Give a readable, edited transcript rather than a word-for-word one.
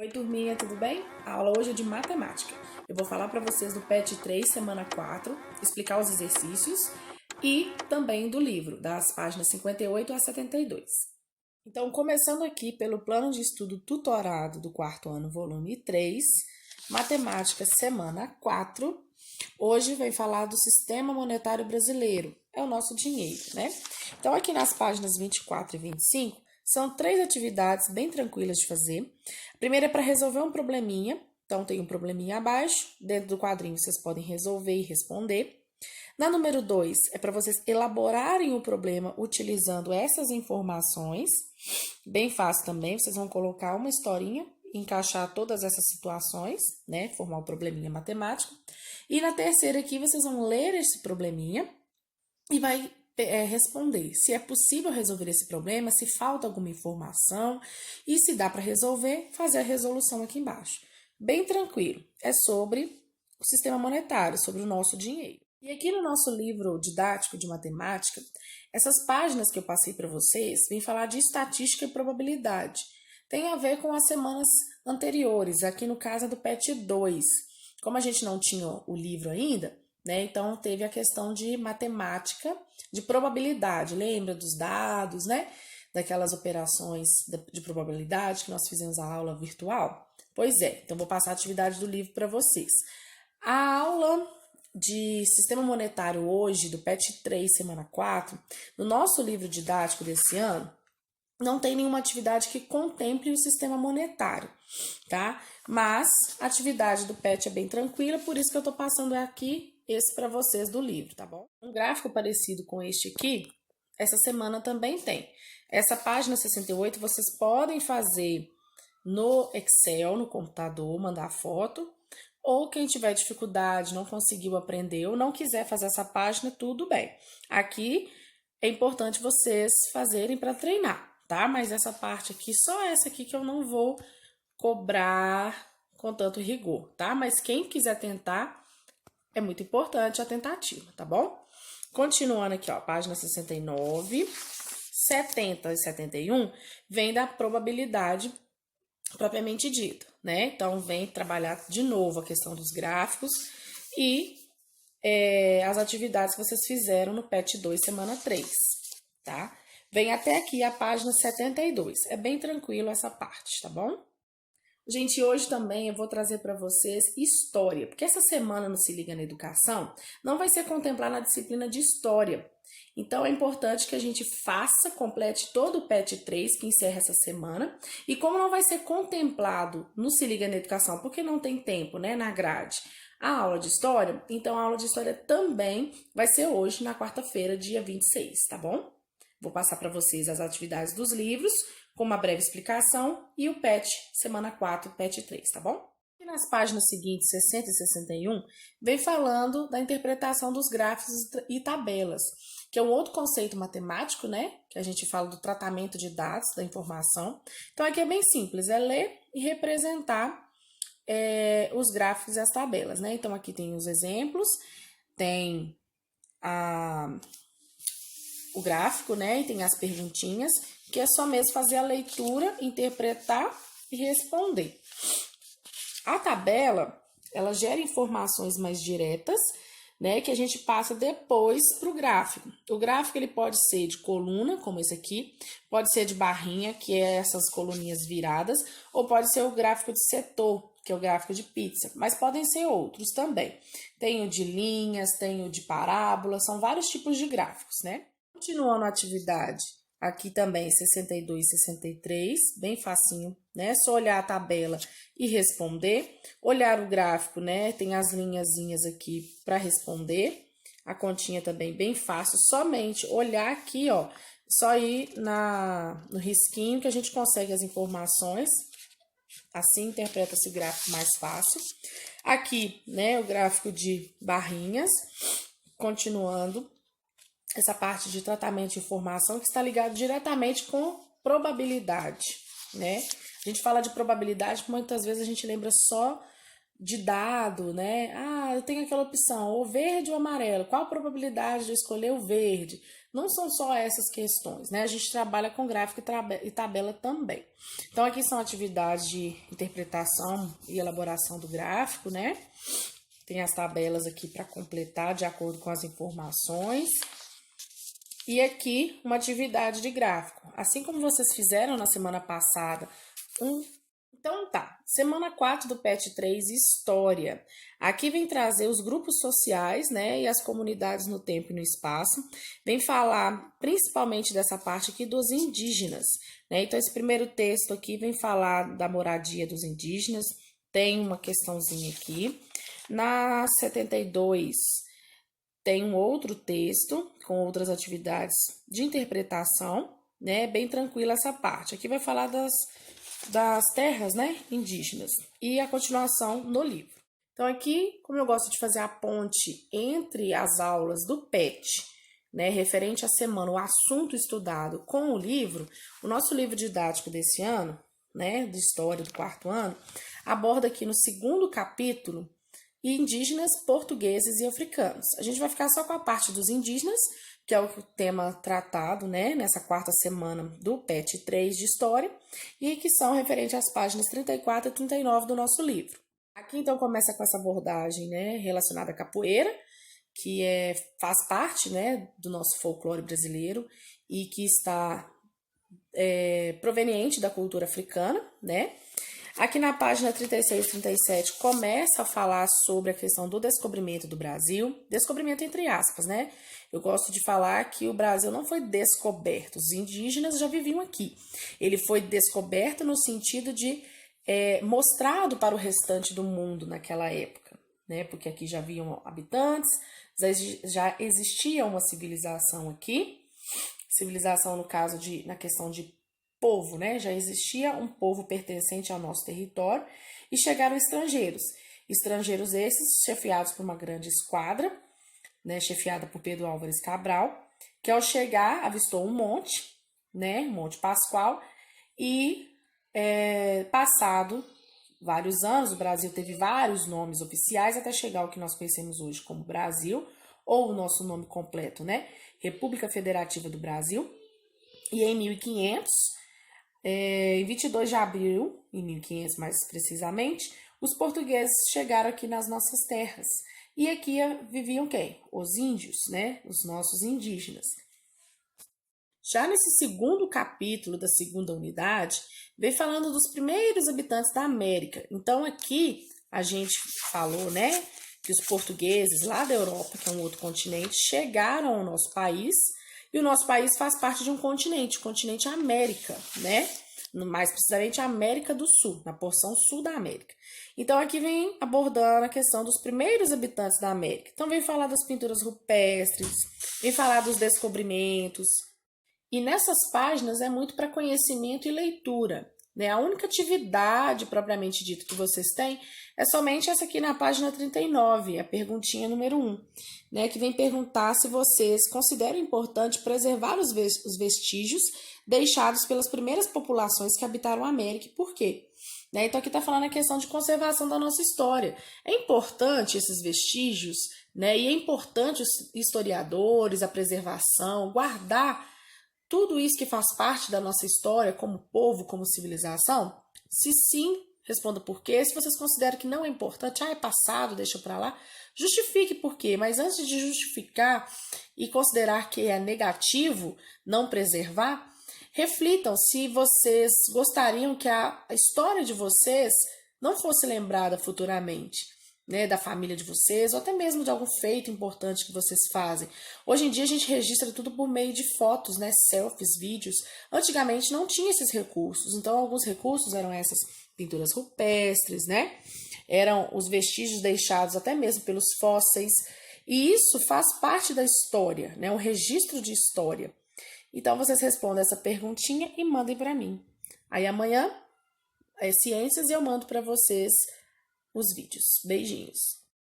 Oi, turminha, tudo bem? A aula hoje é de matemática. Eu vou falar para vocês do PET 3, semana 4, explicar os exercícios e também do livro, das páginas 58 a 72. Então, começando aqui pelo plano de estudo tutorado do quarto ano, volume 3, matemática, semana 4. Hoje vem falar do sistema monetário brasileiro, é o nosso dinheiro, né? Então, aqui nas páginas 24 e 25, são 3 atividades bem tranquilas de fazer. A primeira é para resolver um probleminha, então tem um probleminha abaixo, dentro do quadrinho vocês podem resolver e responder. Na número 2, é para vocês elaborarem o problema utilizando essas informações, bem fácil também, vocês vão colocar uma historinha, encaixar todas essas situações, né, formar um probleminha matemático. E na terceira aqui, vocês vão ler esse probleminha e vai responder se é possível resolver esse problema, se falta alguma informação e se dá para resolver, fazer a resolução aqui embaixo. Bem tranquilo, é sobre o sistema monetário, sobre o nosso dinheiro. E aqui no nosso livro didático de matemática, essas páginas que eu passei para vocês vêm falar de estatística e probabilidade. Tem a ver com as semanas anteriores, aqui no caso é do PET 2. Como a gente não tinha o livro ainda, né? Então, teve a questão de matemática, de probabilidade, lembra dos dados, né? Daquelas operações de probabilidade que nós fizemos a aula virtual? Pois é, então vou passar a atividade do livro para vocês. A aula de sistema monetário hoje, do PET 3, semana 4, no nosso livro didático desse ano, não tem nenhuma atividade que contemple o sistema monetário, tá? Mas a atividade do PET é bem tranquila, por isso que eu tô passando aqui esse para vocês do livro, tá bom? Um gráfico parecido com este aqui, essa semana também tem. Essa página 68 vocês podem fazer no Excel, no computador, mandar foto, ou quem tiver dificuldade, não conseguiu aprender ou não quiser fazer essa página, tudo bem. Aqui é importante vocês fazerem para treinar, tá? Mas essa parte aqui, só essa aqui que eu não vou cobrar com tanto rigor, tá? Mas quem quiser tentar, é muito importante a tentativa, tá bom? Continuando aqui, ó, página 69, 70 e 71, vem da probabilidade propriamente dita, né? Então, vem trabalhar de novo a questão dos gráficos e as atividades que vocês fizeram no PET 2, semana 3, tá? Vem até aqui a página 72. É bem tranquilo essa parte, tá bom? Gente, hoje também eu vou trazer para vocês história, porque essa semana no Se Liga na Educação não vai ser contemplada na disciplina de história. Então é importante que a gente faça, complete todo o PET 3, que encerra essa semana. E como não vai ser contemplado no Se Liga na Educação, porque não tem tempo, né, na grade, a aula de história, então a aula de história também vai ser hoje, na quarta-feira, dia 26, tá bom? Vou passar para vocês as atividades dos livros, com uma breve explicação, e o PET, semana 4, PET 3, tá bom? E nas páginas seguintes, 60 e 61, vem falando da interpretação dos gráficos e tabelas, que é um outro conceito matemático, né? Que a gente fala do tratamento de dados, da informação. Então, aqui é bem simples, é ler e representar os gráficos e as tabelas, né? Então, aqui tem os exemplos, tem o gráfico, né? E tem as perguntinhas, que é só mesmo fazer a leitura, interpretar e responder. A tabela, ela gera informações mais diretas, né? Que a gente passa depois para o gráfico. O gráfico, ele pode ser de coluna, como esse aqui, pode ser de barrinha, que é essas coluninhas viradas, ou pode ser o gráfico de setor, que é o gráfico de pizza, mas podem ser outros também. Tem o de linhas, tem o de parábola, são vários tipos de gráficos, né? Continuando a atividade, aqui também 62 e 63, bem facinho, né? Só olhar a tabela e responder. Olhar o gráfico, né? Tem as linhazinhas aqui para responder. A continha também bem fácil, somente olhar aqui, ó, só ir no risquinho que a gente consegue as informações. Assim interpreta esse gráfico mais fácil. Aqui, né, o gráfico de barrinhas, continuando essa parte de tratamento de informação que está ligado diretamente com probabilidade, né? A gente fala de probabilidade, muitas vezes a gente lembra só de dado, né? Ah, eu tenho aquela opção, ou verde ou amarelo. Qual a probabilidade de eu escolher o verde? não são só essas questões, né? A gente trabalha com gráfico e tabela também. Então, aqui são atividades de interpretação e elaboração do gráfico, né? Tem as tabelas aqui para completar de acordo com as informações. E aqui uma atividade de gráfico. Assim como vocês fizeram na semana passada, Então tá, semana 4 do PET 3, História. Aqui vem trazer os grupos sociais, né, e as comunidades no tempo e no espaço. Vem falar principalmente dessa parte aqui dos indígenas, né? Então esse primeiro texto aqui vem falar da moradia dos indígenas. Tem uma questãozinha aqui. Na 72 tem um outro texto com outras atividades de interpretação, né? Bem tranquila essa parte. Aqui vai falar das terras, né, indígenas e a continuação no livro. Então aqui, como eu gosto de fazer a ponte entre as aulas do PET, né, referente à semana, o assunto estudado com o livro, o nosso livro didático desse ano, né, de história do 4º ano, aborda aqui no 2º capítulo indígenas, portugueses e africanos. A gente vai ficar só com a parte dos indígenas, que é o tema tratado, né, nessa 4ª semana do PET 3 de História, e que são referentes às páginas 34 e 39 do nosso livro. Aqui, então, começa com essa abordagem, né, relacionada à capoeira, que faz parte, né, do nosso folclore brasileiro e que está proveniente da cultura africana, né? Aqui na página 36 e 37 começa a falar sobre a questão do descobrimento do Brasil, descobrimento entre aspas, né? Eu gosto de falar que o Brasil não foi descoberto, os indígenas já viviam aqui. Ele foi descoberto no sentido de mostrado para o restante do mundo naquela época, né? Porque aqui já haviam habitantes, já existia uma civilização aqui, civilização no caso na questão de povo, né? Já existia um povo pertencente ao nosso território e chegaram estrangeiros. Estrangeiros esses chefiados por uma grande esquadra, né? Chefiada por Pedro Álvares Cabral, que ao chegar avistou um monte, né? Monte Pascoal, e passado vários anos, o Brasil teve vários nomes oficiais até chegar ao que nós conhecemos hoje como Brasil, ou o nosso nome completo, né? República Federativa do Brasil. E em 1500, em 22 de abril, em 1500 mais precisamente, os portugueses chegaram aqui nas nossas terras. E aqui viviam quem? Os índios, né? Os nossos indígenas. Já nesse 2º capítulo da 2ª unidade, vem falando dos primeiros habitantes da América. Então aqui a gente falou, né, que os portugueses lá da Europa, que é um outro continente, chegaram ao nosso país. E o nosso país faz parte de um continente, o continente América, né? Mais precisamente a América do Sul, na porção sul da América. Então, aqui vem abordando a questão dos primeiros habitantes da América. Então, vem falar das pinturas rupestres, vem falar dos descobrimentos. E nessas páginas é muito para conhecimento e leitura, né? A única atividade propriamente dita que vocês têm é somente essa aqui na página 39, a perguntinha número 1, né? Que vem perguntar se vocês consideram importante preservar os vestígios deixados pelas primeiras populações que habitaram a América e por quê. Né? Então aqui está falando a questão de conservação da nossa história. É importante esses vestígios, né? E é importante os historiadores, a preservação, guardar tudo isso que faz parte da nossa história como povo, como civilização? Se sim, responda por quê. Se vocês consideram que não é importante, é passado, deixa pra lá, justifique por quê. Mas antes de justificar e considerar que é negativo não preservar, reflitam se vocês gostariam que a história de vocês não fosse lembrada futuramente. Né, da família de vocês, ou até mesmo de algum feito importante que vocês fazem. Hoje em dia a gente registra tudo por meio de fotos, né, selfies, vídeos. Antigamente não tinha esses recursos, então alguns recursos eram essas pinturas rupestres, né? Eram os vestígios deixados até mesmo pelos fósseis, e isso faz parte da história, né, um registro de história. Então vocês respondem essa perguntinha e mandem para mim. Aí amanhã é ciências e eu mando para vocês os vídeos. Beijinhos!